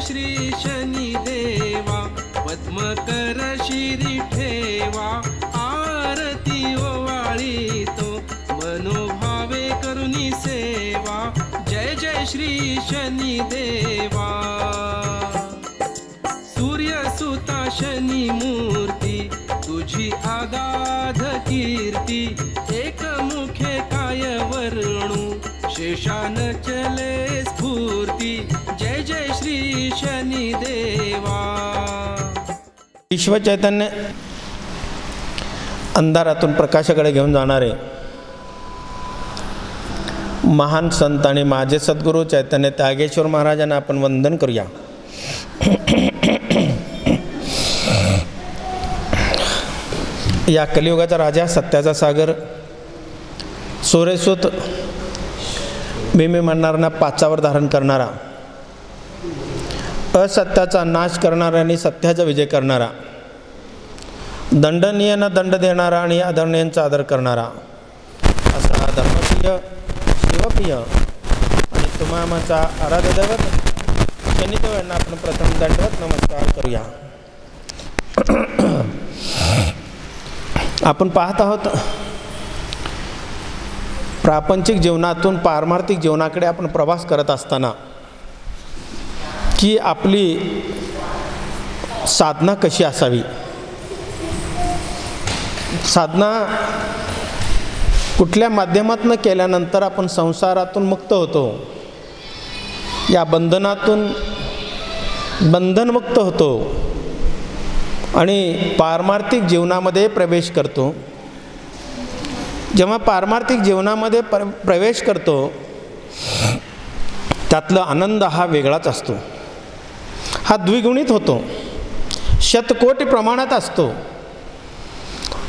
श्री शनी देवा, पद्मकर शिरी ठेवा, आरती ओवाळी तो मनोभावे करुणी सेवा, जय जय श्री शनी देवा। सूर्यसुता शनी मूर्ती, तुझी आगाध कीर्ती, एकमुखे काय वर्णू, शेषान चले स्फूर्ती, जय जय श्री शनी देवा। ईश्वर चैतन्य अंधारातून प्रकाशाकडे घेऊन जाणारे महान संत आणि माझे सद्गुरू चैतन्य त्यागेश्वर महाराजांना आपण वंदन करूया। या कलियुगाचा राजा, सत्याचा सागर, सूर्यसूत, भीमी म्हणणाऱ्यांना पाचावर धारण करणारा, असत्याचा नाश करणारा आणि सत्याचा विजय करणारा, दंडनीयांना दंड देणारा आणि आदरणीयांचा आदर करणारा असा धर्मप्रिय, शिवप्रिय आणि तुम्हामाचा आराध्य दैवत शनिदेव यांना आपण प्रथम दंडवत नमस्कार करूया। आपण पाहत आहोत प्रापंचिक जीवनातून पारमार्थिक जीवनाकडे आपण प्रवास करत असताना की आपली साधना कशी असावी। साधना कुठल्या माध्यमातून केल्यानंतर आपण संसारातून मुक्त होतो, या बंधनातून बंधनमुक्त होतो आणि पारमार्थिक जीवनामध्ये प्रवेश करतो। जेव्हा पारमार्थिक जीवनामध्ये प्रवेश करतो त्यातला आनंद हा वेगळाच असतो, हा द्विगुणित होतो, शतकोटी प्रमाणात असतो।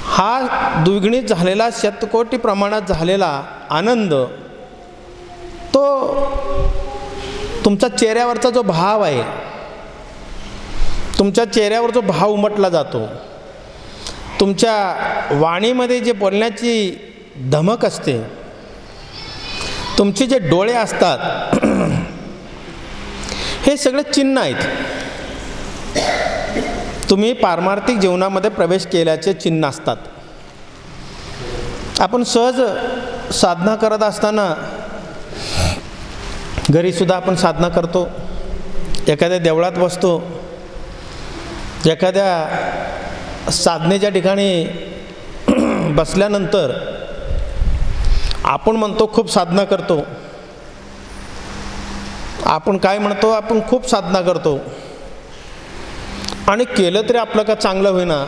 हा द्विगुणित झालेला, शतकोटी प्रमाणात झालेला आनंद तो तुमचा चेहऱ्यावरचा जो भाव आहे, तुमच्या चेहऱ्यावर जो भाव उमटला जातो, तुमच्या वाणीमध्ये जे बोलण्याची धमक असते, तुमचे जे डोळे असतात, हे सगळे चिन्ह आहेत। तुम्ही पारमार्थिक जीवनामध्ये प्रवेश केल्याचे चिन्ह असतात। आपण सहज साधना करत असताना घरीसुद्धा आपण साधना करतो, एखाद्या देवळात बसतो, एखाद्या साधनेच्या ठिकाणी बसल्यानंतर आपण म्हणतो खूप साधना करतो। आपण काय म्हणतो, आपण खूप साधना करतो आणि केलं तरी आपलं का चांगलं होईना,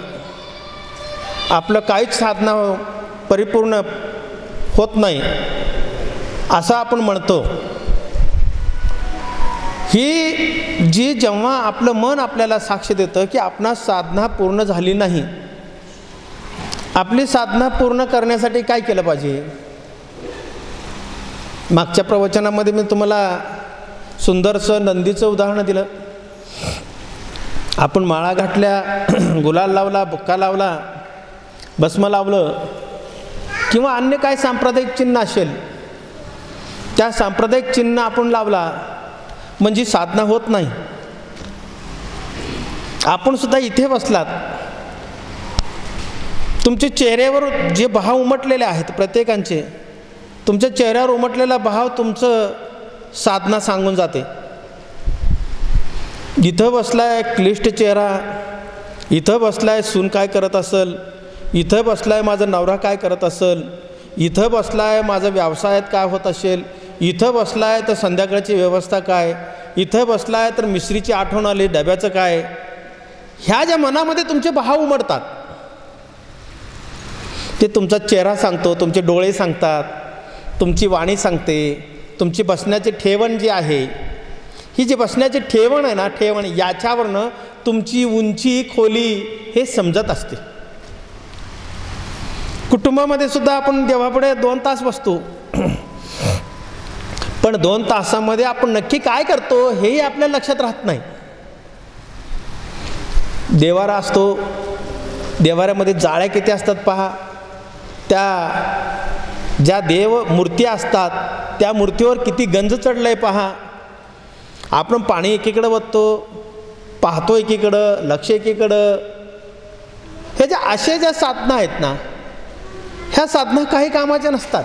आपलं काहीच साधना परिपूर्ण होत नाही असं आपण म्हणतो। ही जी जेव्हा आपलं मन आपल्याला साक्ष देतं की आपणास साधना पूर्ण झाली नाही, आपली साधना पूर्ण करण्यासाठी काय केलं पाहिजे। मागच्या प्रवचनामध्ये मी तुम्हाला सुंदरसं नंदीचं उदाहरण दिलं। आपण माळा घातल्या, गुलाल लावला, बुक्का लावला, भस्म लावलं किंवा अन्य काय सांप्रदायिक चिन्ह असेल, त्या सांप्रदायिक चिन्ह आपण लावला म्हणजे साधना होत नाही। आपण सुद्धा इथे बसलात, तुमच्या चेहऱ्यावर जे भाव उमटलेले आहेत प्रत्येकांचे, तुमच्या चेहऱ्यावर उमटलेला भाव तुमचं साधना सांगून जाते। इथं बसलाय क्लिष्ट चेहरा, इथं बसलाय सून काय करत असेल, इथं बसलाय माझा नवरा काय करत असेल, इथं बसलाय माझा व्यवसायात काय होत असेल, इथं बसलाय तर संध्याकाळची व्यवस्था काय, इथं बसलाय तर मिश्रीची आठवण आली, डब्याचं काय, ह्या ज्या मनामध्ये तुमचे भाव उमटतात ते तुमचा चेहरा सांगतो, तुमचे डोळे सांगतात, तुमची वाणी सांगते, तुमची बसण्याची ठेवण जी आहे, ही जी बसण्याची ठेवण आहे ना, ठेवण याच्यावरनं तुमची उंची खोली हे समजत असते। कुटुंबामध्ये सुद्धा आपण देवापुढे 2 तास बसतो, पण 2 तासामध्ये आपण नक्की काय करतो हेही आपल्या लक्षात राहत नाही। देवारा असतो, देवाऱ्यामध्ये जाळ्या किती असतात पहा, त्या ज्या देव मूर्ती असतात त्या मूर्तीवर किती गंज चढलंय पहा, आपण पाणी एकीकडं बघतो, पाहतो एकीकडं, लक्ष एकीकडं. हे अशा ज्या साधना आहेत ना, ह्या साधना काही कामाच्या नसतात.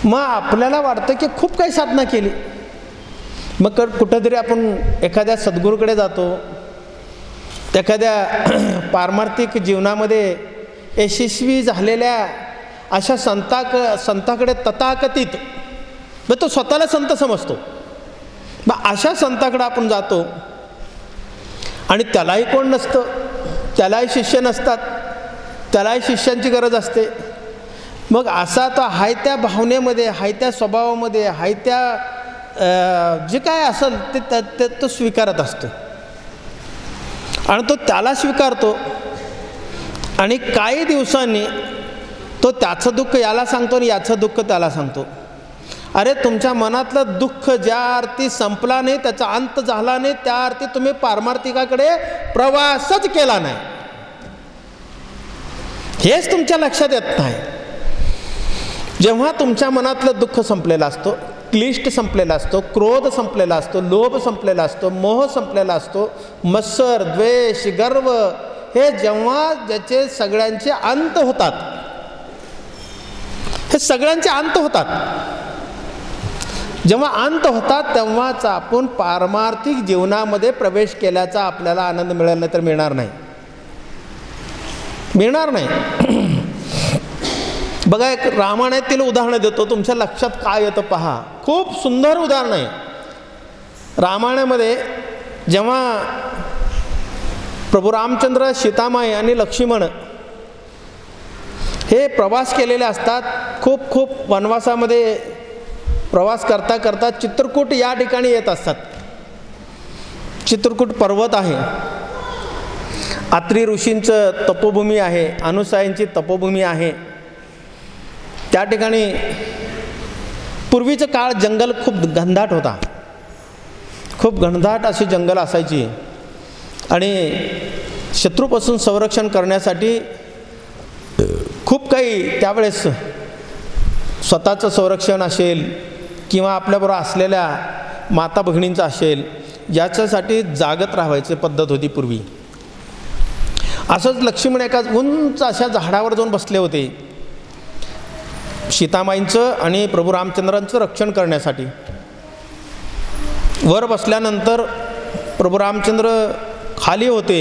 मग आपल्याला वाटतं की खूप काही साधना केली. मग कुठंतरी आपण एखाद्या सद्गुरूकडे जातो, एखाद्या पारमार्थिक जीवनामध्ये यशस्वी झालेल्या अशा संताकडे तथाकथित, मग तो स्वतःला संत समजतो, मग अशा संताकडे आपण जातो आणि त्यालाही कोण नसतं, त्यालाही शिष्य नसतात, त्यालाही शिष्यांची गरज असते. मग असा तो हाय त्या भावनेमध्ये, हाय त्या स्वभावामध्ये, हाय त्या जे काय असेल ते तो स्वीकारत असतो आणि तो त्याला स्वीकारतो. आणि काही दिवसांनी तो त्याचं दुःख याला सांगतो आणि याचं दुःख त्याला सांगतो. अरे तुमच्या मनातलं दुःख ज्या अर्थी संपला नाही, त्याचा अंत झाला नाही, त्या अर्थी तुम्ही पारमार्थिकाकडे प्रवासच केला नाही, हेच तुमच्या लक्षात येत नाही. जेव्हा तुमच्या मनातलं दुःख संपलेलं असतो, क्लिष्ट संपलेला असतो, क्रोध संपलेला असतो, लोभ संपलेला असतो, मोह संपलेला असतो, मत्सर, द्वेष, गर्व, हे जेव्हा ज्याचे सगळ्यांचे अंत होतात, हे सगळ्यांचे अंत होतात, जेव्हा अंत होतात तेव्हाच आपण पारमार्थिक जीवनामध्ये प्रवेश केल्याचा आपल्याला आनंद मिळेल, नाही तर मिळणार नाही, मिळणार नाही. बघा, एक रामायणातील उदाहरण देतो, तुमच्या लक्षात काय येतं पहा. खूप सुंदर उदाहरण आहे. रामायणामध्ये जेव्हा प्रभू रामचंद्र, सीतामाई आणि लक्ष्मण हे प्रवास केलेले असतात, खूप वनवासामध्ये प्रवास करता करता चित्रकूट या ठिकाणी येत असतात. चित्रकूट पर्वत आहे, अत्री ऋषींचं तपोभूमी आहे, अनुसाईंची तपोभूमी आहे. त्या ठिकाणी पूर्वीचं काळ जंगल खूप घनदाट होता, खूप घनदाट अशी जंगल असायची आणि शत्रूपासून संरक्षण करण्यासाठी खूप काही त्यावेळेस स्वतःचं संरक्षण असेल किंवा आपल्याबरोबर असलेल्या माता भगिनींचं असेल, याच्यासाठी जागत राहायची पद्धत होती पूर्वी. असंच लक्ष्मण एका उंच अशा झाडावर जाऊन बसले होते सीतामाईंचं आणि प्रभू रामचंद्रांचं रक्षण करण्यासाठी. वर बसल्यानंतर प्रभू रामचंद्र खाली होते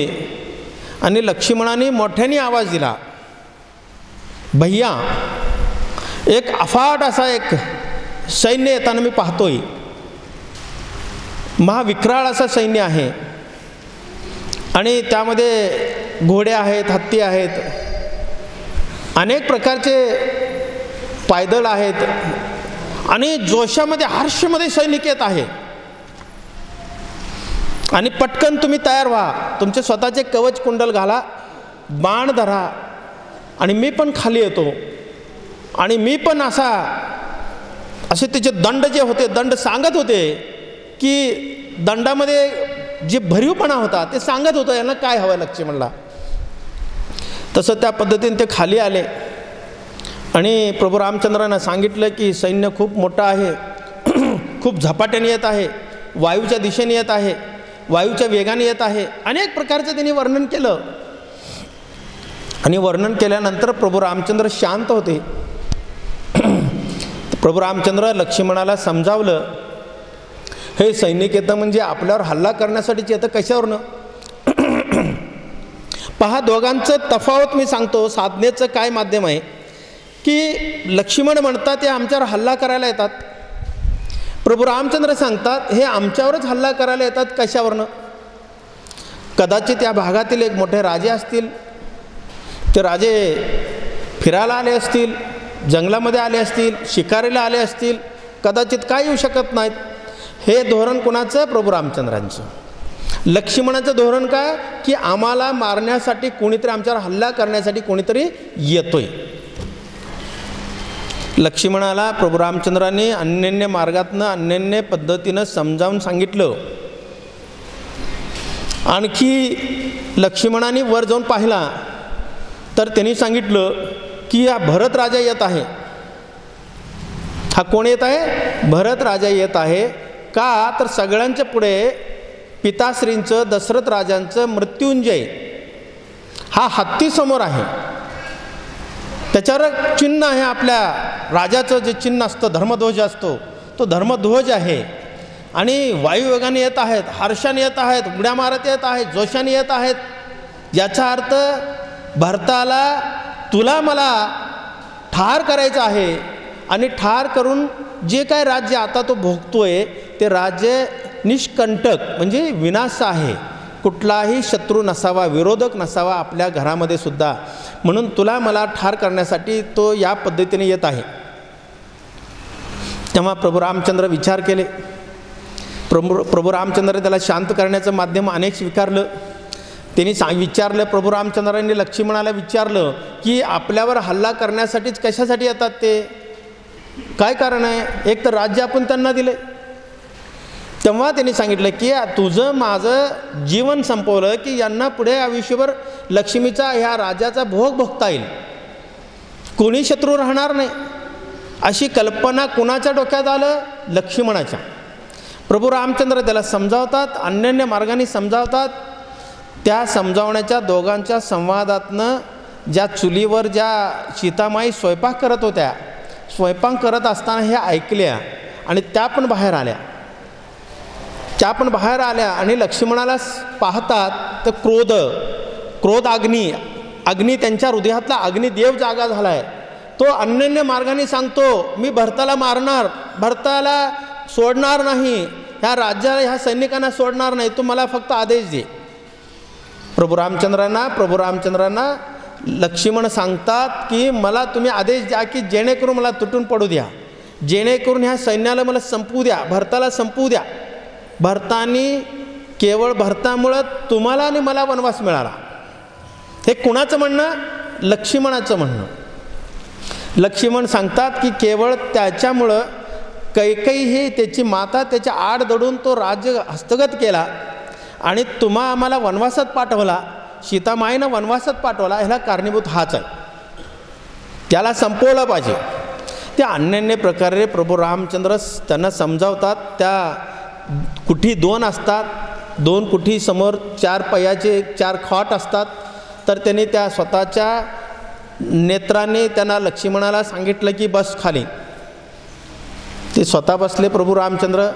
आणि लक्ष्मणाने मोठ्याने आवाज दिला, भैया, एक अफाट असा एक सैन्य येताना मी पाहतोय, महाविक्राळ असं सैन्य आहे आणि त्यामध्ये घोडे आहेत, हत्ती आहेत, अनेक प्रकारचे पायदळ आहेत आणि जोशामध्ये, हर्षमध्ये सैनिक येत आहे आणि पटकन तुम्ही तयार व्हा, तुमचे स्वतःचे कवच कुंडल घाला, बाण धरा आणि मी पण खाली येतो आणि मी पण असे त्याचे दंड जे होते, दंड सांगत होते की दंडामध्ये जे भरीवपणा होता ते सांगत होतं यांना काय हवं लक्ष्मणला. तसं त्या पद्धतीने ते खाली आले आणि प्रभू रामचंद्रांना सांगितलं की सैन्य खूप मोठं आहे, खूप झपाट्याने येत आहे, वायूच्या दिशेने येत आहे, वायूच्या वेगाने येत आहे. अनेक प्रकारचं त्यांनी वर्णन केलं आणि वर्णन केल्यानंतर प्रभू रामचंद्र शांत होते. प्रभू रामचंद्र लक्ष्मणाला समजावलं, हे सैनिक येतं म्हणजे आपल्यावर हल्ला करण्यासाठीच येतं, कशावरनं. पहा, दोघांचं तफावत मी सांगतो, साधनेचं काय माध्यम आहे की लक्ष्मण म्हणतात ते आमच्यावर हल्ला करायला येतात, प्रभू रामचंद्र सांगतात हे आमच्यावरच हल्ला करायला येतात, कशावरनं. कदाचित या भागातील एक मोठे राजे असतील, ते राजे फिरायला आले असतील, जंगलामध्ये आले असतील, शिकारीला आले असतील, कदाचित काय येऊ शकत नाहीत. हे धोरण कुणाचं? प्रभू रामचंद्रांचं. लक्ष्मणाचं धोरण काय की आम्हाला मारण्यासाठी कोणीतरी, आमच्यावर हल्ला करण्यासाठी कोणीतरी येतोय. लक्ष्मणाला प्रभू रामचंद्रांनी अन्योन्य मार्गातनं, अन्योन्य पद्धतीनं समजावून सांगितलं. आणखी लक्ष्मणाने वर जाऊन पाहिला तर त्यांनी सांगितलं की हा भरत राजा येत आहे. हा कोण येत आहे? भरत राजा येत आहे. का तर सगळ्यांच्या पुढे पिताश्रींचं दशरथ राजांचं मृत्युंजय हा हत्ती समोर आहे, त्याच्यावर चिन्ह आहे, आपल्या राजाचं जे चिन्ह असतं धर्मध्वज असतो तो धर्मध्वज आहे. आणि वायुवेगाने येत आहेत, हर्षाने येत आहेत, उड्या मारत येत आहेत, जोशाने येत आहेत. याचा अर्थ भरताला तुला मला ठार करायचं आहे आणि ठार करून जे काय राज्य आता तो भोगतोय ते राज्य निष्कंटक म्हणजे विनाश आहे, कुठलाही शत्रू नसावा, विरोधक नसावा आपल्या घरामध्ये सुद्धा, म्हणून तुला मला ठार करण्यासाठी तो या पद्धतीने येत आहे. तेव्हा प्रभू रामचंद्र विचार केले. प्रभू रामचंद्र त्याला शांत करण्याचं माध्यम अनेक स्वीकारलं. त्यांनी विचारलं, प्रभू रामचंद्रांनी लक्ष्मणाला विचारलं की आपल्यावर हल्ला करण्यासाठीच कशासाठी येतात, ते काय कारण आहे? एक तर राज्य आपण त्यांना दिले. तेव्हा त्यांनी सांगितलं की तुझं माझं जीवन संपवलं की यांना पुढे आयुष्यभर लक्ष्मीचा ह्या राजाचा भोग भोगता येईल, कोणी शत्रू राहणार नाही. अशी कल्पना कुणाच्या डोक्यात आलं? लक्ष्मणाच्या. प्रभू रामचंद्र त्याला समजावतात, अन्योन्य मार्गाने समजावतात. त्या समजावण्याच्या दोघांच्या संवादातनं ज्या चुलीवर ज्या सीतामाई स्वयंपाक करत होत्या, स्वयंपाक करत असताना हे ऐकल्या आणि त्या पण बाहेर आल्या आणि लक्ष्मणाला पाहतात तर क्रोध अग्नी त्यांच्या हृदयातला अग्निदेव जागा झाला आहे. तो अन्योन्य मार्गाने सांगतो, मी भरताला मारणार, भरताला सोडणार नाही, ह्या राज्याला ह्या सैनिकांना सोडणार नाही, तू मला फक्त आदेश दे. प्रभू रामचंद्रांना लक्ष्मण सांगतात की मला तुम्ही आदेश द्या की जेणेकरून मला तुटून पडू द्या, जेणेकरून ह्या सैन्याला मला संपवू द्या, भरताला संपवू द्या. केवळ भरतामुळं तुम्हाला आणि मला वनवास मिळाला. हे कुणाचं म्हणणं? लक्ष्मणाचं म्हणणं. लक्ष्मण सांगतात की केवळ त्याच्यामुळं कैकेयी त्याची माता त्याच्या आड दडून तो राज्य हस्तगत केला आणि तुम्हा आम्हाला वनवासात पाठवला, सीतामाईनं वनवासात पाठवला, ह्याला कारणीभूत हाच आहे, त्याला संपवलं पाहिजे. त्या अन्योन्य प्रकारे प्रभू रामचंद्र त्यांना समजावतात. त्या कुठी 2 असतात, 2 कुठी समोर 4 पयाचे 4 खाट असतात. तर त्यांनी त्या स्वतःच्या नेत्राने त्यांना लक्ष्मणाला सांगितलं की बस खाली. ते स्वतः बसले. प्रभू रामचंद्र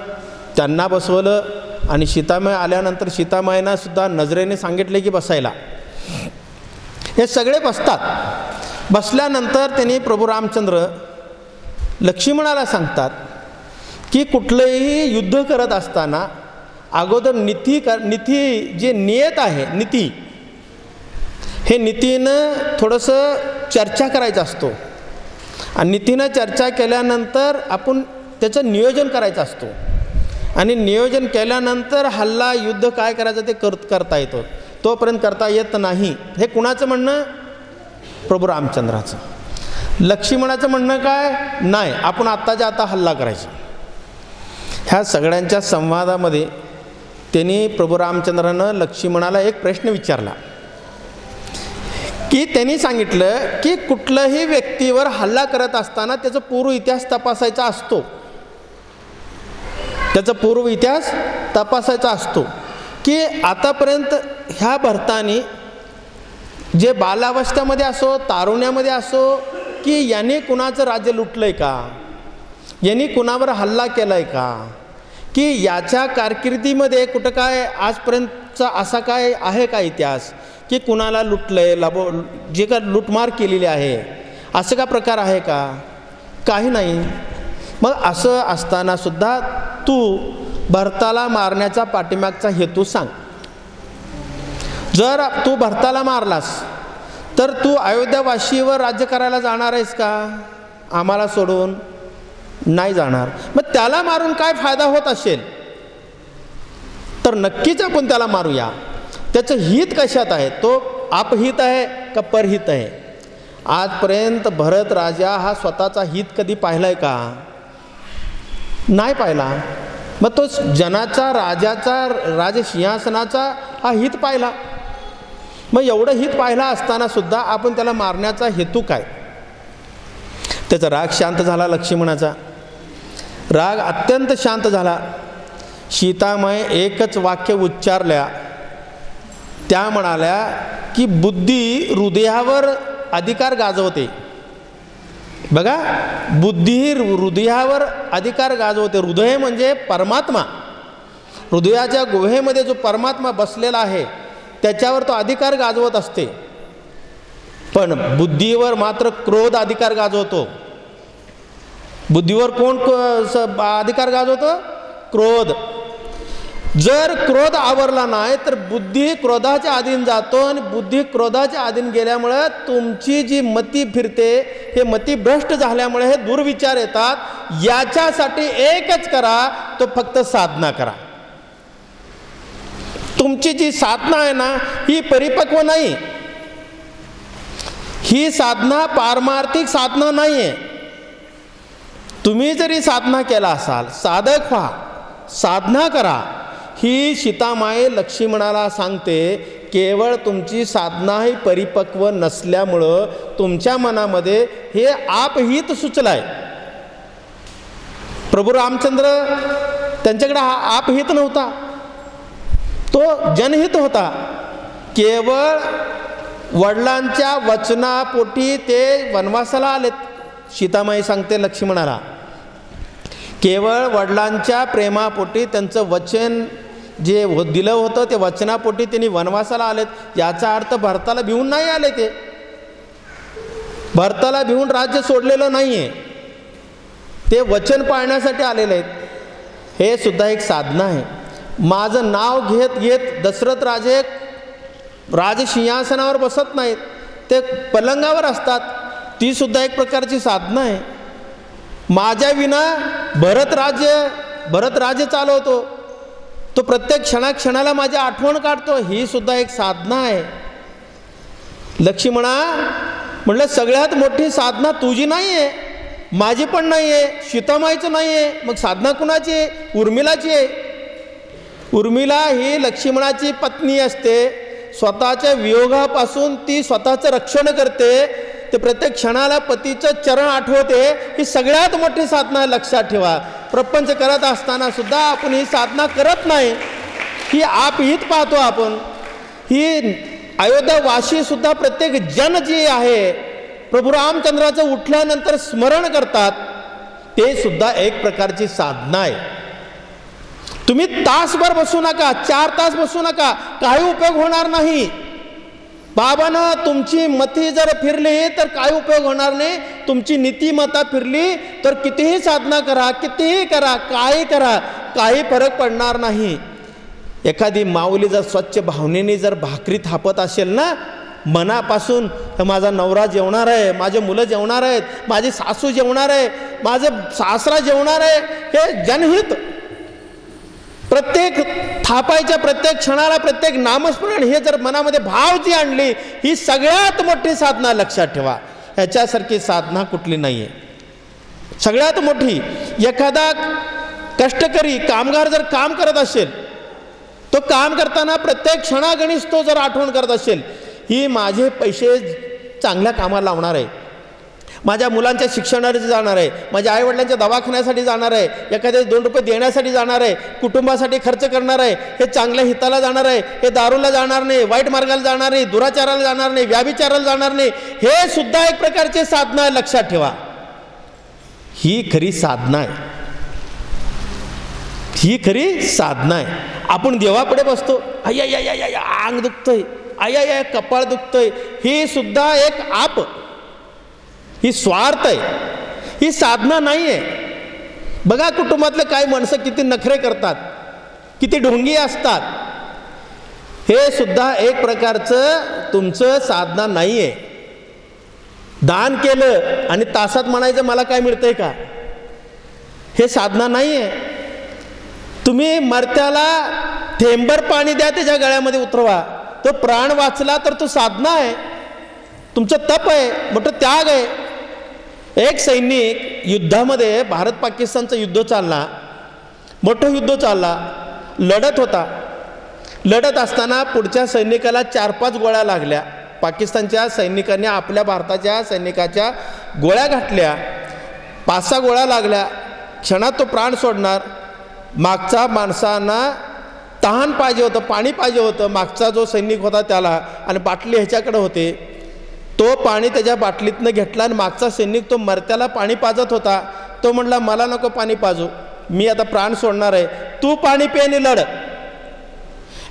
त्यांना बसवलं आणि सीतामाई आल्यानंतर सीतामाईंना सुद्धा नजरेने सांगितले की बसायला. हे सगळे बसतात. बसल्यानंतर त्यांनी प्रभू रामचंद्र लक्ष्मणाला सांगतात की कुठलंही युद्ध करत असताना अगोदर नीती जे नियत आहे, नीती, हे नीतीनं थोडंसं चर्चा करायचं असतो आणि नीतीनं चर्चा केल्यानंतर आपण त्याचं नियोजन करायचं असतो आणि नियोजन केल्यानंतर हल्ला युद्ध काय करायचं ते करता येतं, तोपर्यंत करता येत नाही. हे कुणाचं म्हणणं? प्रभू रामचंद्राचं. लक्ष्मणाचं म्हणणं काय? नाही, आपण आत्ताच्या आता हल्ला करायचा. ह्या सगळ्यांच्या संवादामध्ये त्यांनी प्रभू रामचंद्रानं लक्ष्मणाला एक प्रश्न विचारला की त्यांनी सांगितलं की कुठल्याही व्यक्तीवर हल्ला करत असताना त्याचा पूर्व इतिहास तपासायचा असतो, त्याचा पूर्व इतिहास तपासायचा असतो की आतापर्यंत ह्या भरताने जे बालावस्थेमध्ये असो, तारुण्यामध्ये असो, की यांनी कुणाचं राज्य लुटलं आहे का, यांनी कुणावर हल्ला केला आहे का, की याच्या कारकिर्दीमध्ये कुठं काय आजपर्यंतचा असा काय आहे का इतिहास की कुणाला लुटलं आहे, जे का लुटमार केलेली आहे, असं का प्रकार आहे का? काही नाही. मग असं असतानासुद्धा तू भरताला मारण्याचा पाठीमागचा हेतू सांग. जर तू भरताला मारलास तर तू अयोध्यावाशीवर राज्य करायला जाणार आहेस का? आम्हाला सोडून नाही जाणार. मग त्याला मारून काय फायदा होत असेल तर नक्कीच आपण त्याला मारूया. त्याचं हित कशात आहे? तो आपहित आहे का परहित आहे? आजपर्यंत भरत राजा हा स्वतःचा हित कधी पाहिलाय का? नाही पाहिला. मग तो जनाचा, राजाचा, राजसिंहासनाचा हा हित पाहिला. मग एवढं हित पाहिला असताना सुद्धा आपण त्याला मारण्याचा हेतू काय? त्याचा राग शांत झाला. लक्ष्मणाचा राग अत्यंत शांत झाला. सीतामाई एकच वाक्य उच्चारल्या, त्या म्हणाल्या की बुद्धी हृदयावर अधिकार गाजवते. बघा, बुद्धी हृदयावर अधिकार गाजवते. हृदय म्हणजे परमात्मा. हृदयाच्या गुहेमध्ये जो परमात्मा बसलेला आहे त्याच्यावर तो अधिकार गाजवत असते. पण बुद्धीवर मात्र क्रोध अधिकार गाजवतो. बुद्धीवर कोण अधिकार गाजवतो? क्रोध. जर क्रोध आवरला नाही तर बुद्धी क्रोधाच्या अधीन जातो, आणि बुद्धी क्रोधाच्या अधीन गेल्यामुळे तुमची जी मती फिरते, हे मती भ्रष्ट झाल्यामुळे हे दुर्विचार येतात. याच्यासाठी एकच करा, तो फक्त साधना करा. तुमची जी साधना आहे ना, ही परिपक्व नाही. ही साधना पारमार्थिक साधना नाही आहे. तुम्ही जरी साधना केला असाल, साधक व्हा, साधना करा. ही सीतामाई लक्ष्मणाला सांगते, केवळ तुमची साधना ही परिपक्व नसल्यामुळं तुमच्या मनामध्ये हे आपहित सुचलाय. प्रभू रामचंद्र त्यांच्याकडे हा आपहित नव्हता, तो जनहित होता. केवळ वडिलांच्या वचनापोटी ते वनवासाला आलेत. सीतामाई सांगते लक्ष्मणाला, केवळ वडिलांच्या प्रेमापोटी त्यांचं वचन जे दिलं होतं ते वचनापोटी त्यांनी वनवासाला आलेत. याचा अर्थ भरताला भिवून नाही आले. ते भरताला भिवून राज्य सोडलेलं नाही आहे, ते वचन पाळण्यासाठी आलेले आहेत. हे सुद्धा एक साधना आहे. माझं नाव घेत घेत दशरथ राजे राजसिंहासनावर बसत नाहीत, ते पलंगावर असतात. ती सुद्धा एक प्रकारची साधना आहे. माझ्या विना भरत राज्य चालवतो, तो प्रत्येक क्षणाला माझी आठवण काढतो. ही सुद्धा एक साधना आहे. लक्ष्मणा म्हटलं, सगळ्यात मोठी साधना तुझी नाही आहे, माझी पण नाही आहे, सीतामाईचं नाही आहे. मग साधना कुणाची आहे? उर्मिलाची आहे. उर्मिला ही लक्ष्मणाची पत्नी असते. स्वतःच्या वियोगापासून ती स्वतःचं रक्षण करते. ते प्रत्येक क्षणाला पतीचं चरण आठवते. ही सगळ्यात मोठी साधना लक्षात ठेवा. प्रपंच करत असताना सुद्धा आपण ही साधना करत नाही, ही आपहित पाहतो आपण. ही अयोध्यावासी सुद्धा प्रत्येक जन जे आहे प्रभू रामचंद्राचं उठल्यानंतर स्मरण करतात, ते सुद्धा एक प्रकारची साधना आहे. तुम्ही तासभर बसू नका, 4 तास बसू नका, काही उपयोग होणार नाही. बाबानं तुमची मती जर फिरली तर काही उपयोग होणार नाही. तुमची नीतिमत्ता फिरली तर कितीही साधना करा, कितीही करा, काही करा, काही फरक पडणार नाही. एखादी माऊली जर स्वच्छ भावनेने जर भाकरी थापत असेल ना मनापासून, माझा नवरा जेवणार आहे, माझे मुलं जेवणार आहेत, माझी सासू जेवणार आहे, माझं सासरा जेवणार आहे, हे जनहित. प्रत्येक थापायच्या प्रत्येक क्षणाला प्रत्येक नामस्मरण हे जर मनामध्ये भाव जी आणली, ही सगळ्यात मोठी साधना लक्षात ठेवा. ह्याच्यासारखी साधना कुठली नाही आहे. सगळ्यात मोठी, एखादा कष्टकरी कामगार जर काम करत असेल, तो काम करताना प्रत्येक क्षणागणिक तो जर आठवण करत असेल, ही माझे पैसे चांगल्या कामाला लावणार आहे, माझ्या मुलांच्या शिक्षणासाठी जाणार आहे, माझ्या आईवडिलांच्या दवाखान्यासाठी जाणार आहे, एखाद्या 2 रुपये देण्यासाठी जाणार आहे, कुटुंबासाठी खर्च करणार आहे, हे चांगल्या हिताला जाणार आहे, हे दारूला जाणार नाही, वाईट मार्गाला जाणार नाही, दुराचाराला जाणार नाही, व्याभिचाराला जाणार नाही. हे सुद्धा एक प्रकारचे साधना आहे, लक्षात ठेवा. ही खरी साधना आहे, ही खरी साधना आहे. आपण देवापुढे बसतो, आय अंग दुखतंय, आय कपाळ दुखतंय, ही सुद्धा एक आप, ही स्वार्थ आहे, ही साधना नाही आहे. बघा कुटुंबातले काही माणसं किती नखरे करतात, किती ढोंगी असतात. हे सुद्धा एक प्रकारचं तुमचं साधना नाही आहे. दान केलं आणि तासात म्हणायचं मला काय मिळतंय का, हे साधना नाही आहे. तुम्ही मरत्याला थेंबर पाणी द्या, त्याच्या गळ्यामध्ये उतरवा, तो प्राण वाचला तर तो साधना आहे, तुमचं तप आहे, मोठं त्याग आहे. एक सैनिक युद्धामध्ये, भारत पाकिस्तानचं युद्ध चालला, मोठं युद्ध चालला, लढत होता. लढत असताना पुढच्या सैनिकाला 4-5 गोळ्या लागल्या. पाकिस्तानच्या सैनिकांनी आपल्या भारताच्या सैनिकाच्या गोळ्या घातल्या, 5-6 गोळ्या लागल्या. क्षणात तो प्राण सोडणार. मागचा माणसांना तहान पाहिजे होतं, पाणी पाहिजे होतं. मागचा जो सैनिक होता त्याला, आणि बाटली ह्याच्याकडे होते. तो पाणी त्याच्या बाटलीतनं घेतला आणि मागचा सैनिक तो मरत्याला पाणी पाजत होता. तो म्हणला मला नको पाणी पाजू, मी आता प्राण सोडणार आहे, तू पाणी पे आणि लढ.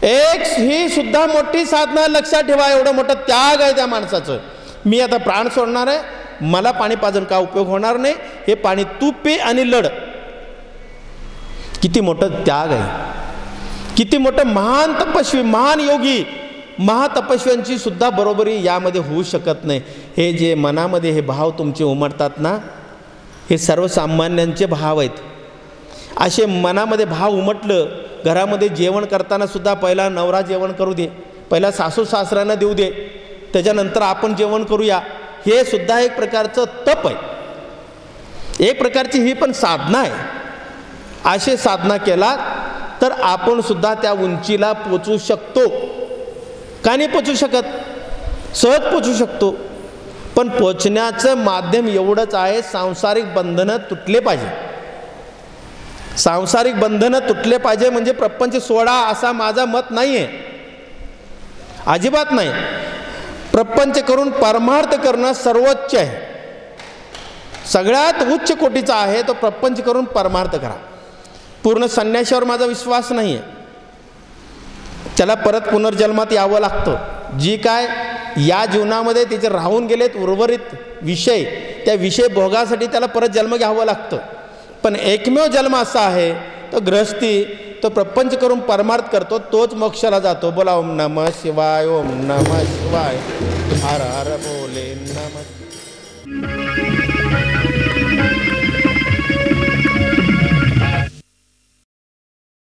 एक ही सुद्धा मोठी साधना लक्षात ठेवा. एवढं मोठं त्याग आहे त्या माणसाचं. मी आता प्राण सोडणार आहे, मला पाणी पाजून का उपयोग होणार नाही, हे पाणी तू पे आणि लढ. किती मोठं त्याग आहे, किती मोठं महान तपस्वी, महान योगी, महातपस्व्यांची सुद्धा बरोबरी यामध्ये होऊ शकत नाही. हे जे मनामध्ये हे भाव तुमचे उमटतात ना, हे सर्वसामान्यांचे भाव आहेत. असे मनामध्ये भाव उमटलं, घरामध्ये जेवण करताना सुद्धा पहिला नवरा जेवण करू दे, पहिला सासू सासऱ्यांना देऊ दे, त्याच्यानंतर आपण जेवण करूया. हे सुद्धा एक प्रकारचं तप आहे, एक प्रकारची ही पण साधना आहे. असे साधना केला तर आपण सुद्धा त्या उंचीला पोचू शकतो. का नाही पोचू शकत? सहज पोचू शकतो. पण पोचण्याचं माध्यम एवढंच आहे, सांसारिक बंधनं तुटले पाहिजे. सांसारिक बंधनं तुटले पाहिजे म्हणजे प्रपंच सोडा असा माझा मत नाही आहे, अजिबात नाही. प्रपंच करून परमार्थ करणं सर्वोच्च आहे, सगळ्यात उच्च कोटीचा आहे तो प्रपंच करून परमार्थ करा. पूर्ण संन्यासावर माझा विश्वास नाही आहे. त्याला परत पुनर्जन्मात यावं लागतं. जी काय या जीवनामध्ये तिचे राहून गेलेत उर्वरित विषय, त्या विषय भोगासाठी त्याला परत जन्म घ्यावं लागतं. पण एकमेव जन्म असा आहे तो गृहस्थी, तो प्रपंच करून परमार्थ करतो, तोच मोक्षाला जातो. बोला ओम नमः शिवाय, ओम नमः शिवाय, हर हर बोले नमः.